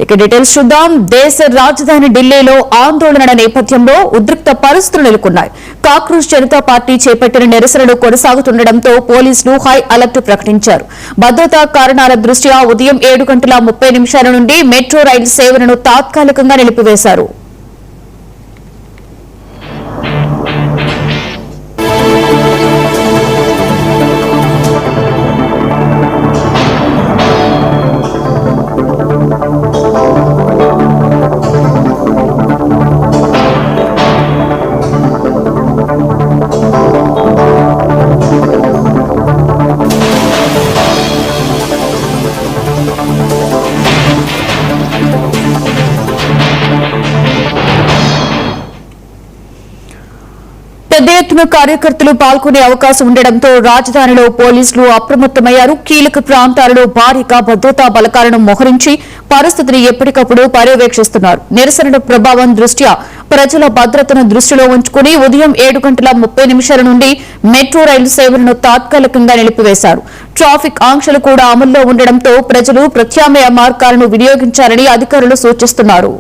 ఇక డీటెయిల్స్ చూద్దాం. దేశ రాజధాని ఢిల్లీలో ఆందోళనల నేపథ్యంలో ఉద్రిక్త పరిస్థితులు నెలకొన్నాయి. కాక్రోచ్ జనతా పార్టీ చేపట్టిన నిరసనలు కొనసాగుతుండటంతో పోలీసులు హై అలర్ట్ ప్రకటించారు. భద్రతా కారణాల దృష్ట్యా ఉదయం 7:30 నుండి మెట్రో రైలు సేవలను తాత్కాలికంగా నిలిపివేశారు. పెద్ద ఎత్తున కార్యకర్తలు పాల్గొనే అవకాశం ఉండడంతో రాజధానిలో పోలీసులు అప్రమత్తమయ్యారు. కీలక ప్రాంతాలలో భారీగా భద్రతా బలగాలను మోహరించి పరిస్థితిని ఎప్పటికప్పుడు పర్యవేక్షిస్తున్నారు. నిరసనల ప్రభావం దృష్ట్యా ప్రజల భద్రతను దృష్టిలో ఉంచుకుని ఉదయం 7:30 నుండి మెట్రో రైలు సేవలను తాత్కాలికంగా నిలిపివేశారు. ట్రాఫిక్ ఆంక్షలు కూడా అమల్లో ఉండడంతో ప్రజలు ప్రత్యామ్నాయ మార్గాలను వినియోగించాలని అధికారులు సూచిస్తున్నారు.